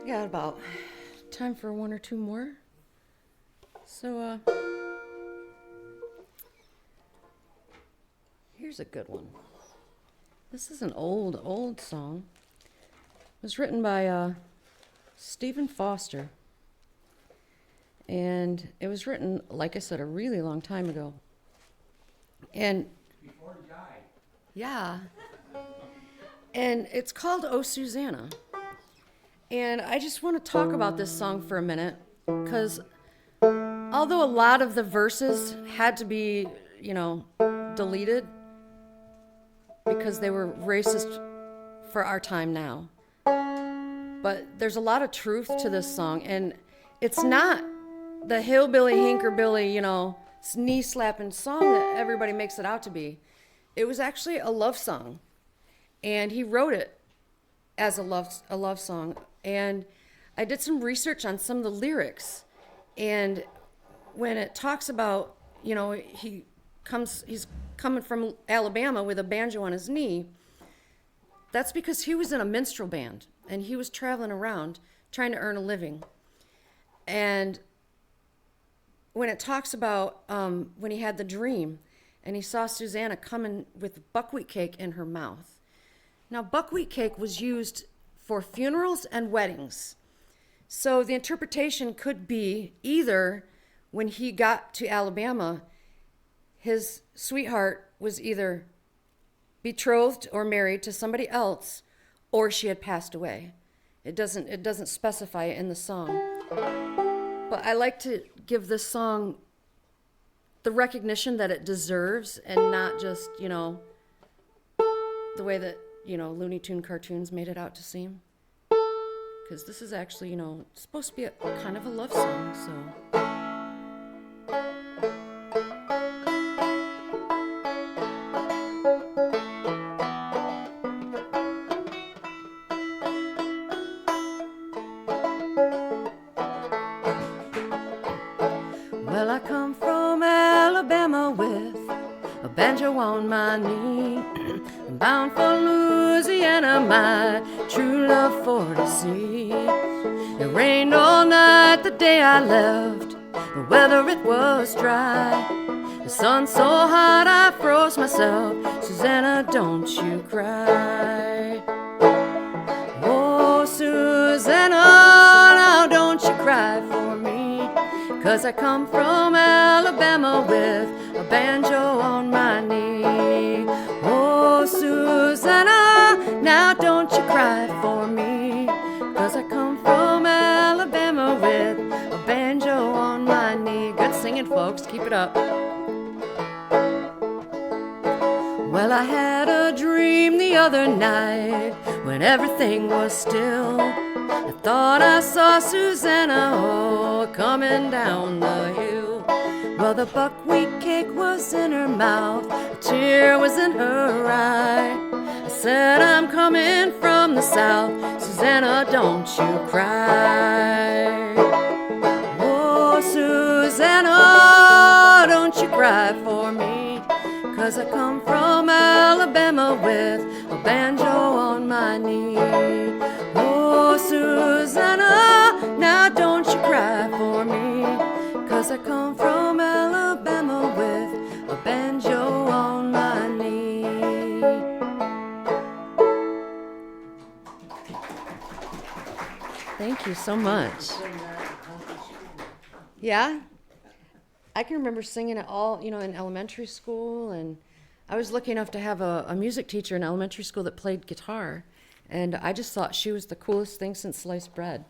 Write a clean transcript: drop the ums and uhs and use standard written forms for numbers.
got about time for one or two more. So, here's a good one. This is an old song. It was written by Stephen Foster. And it was written, like I said, a really long time ago. And before he died. Yeah. And it's called Oh, Susannah. And I just want to talk about this song for a minute, because although a lot of the verses had to be, deleted because they were racist for our time now, but there's a lot of truth to this song. And it's not the hillbilly, hinkerbilly, knee-slapping song that everybody makes it out to be. It was actually a love song. And he wrote it as a love song. And I did some research on some of the lyrics. And when it talks about, he's coming from Alabama with a banjo on his knee, that's because he was in a minstrel band and he was traveling around trying to earn a living. And when it talks about when he had the dream and he saw Susannah coming with buckwheat cake in her mouth. Now, buckwheat cake was used for funerals and weddings. So the interpretation could be either when he got to Alabama, his sweetheart was either betrothed or married to somebody else, or she had passed away. It doesn't specify it in the song. But I like to give this song the recognition that it deserves, and not just, the way that, Looney Tune cartoons made it out to seem. Because this is actually, it's supposed to be a kind of a love song, so. Well, I come from Alabama with a banjo on my knee. I'm bound for Louisiana, my true love for to see. It rained all night the day I left, the weather it was dry. The sun so hot I froze myself. Susannah, don't you cry. Oh, Susannah, now don't you cry for me, 'cause I come from Alabama with a banjo on my knee. Oh, Susannah, now don't you cry for me, 'cause I come from Alabama with a banjo on my knee. Good singing, folks. Keep it up. Well, I had a dream the other night when everything was still. I thought I saw Susannah, coming down the hill. Well, the buckwheat cake was in her mouth, a tear was in her eye. I said, I'm coming from the south, Susannah, don't you cry. Oh, Susannah, don't you cry for me, 'cause I come from Alabama with a banjo on my knee. Oh, Susannah, now don't you cry for me, 'cause I come from Alabama with a banjo on my knee. Thank you so much. Yeah? I can remember singing it all, in elementary school, and I was lucky enough to have a music teacher in elementary school that played guitar, and I just thought she was the coolest thing since sliced bread.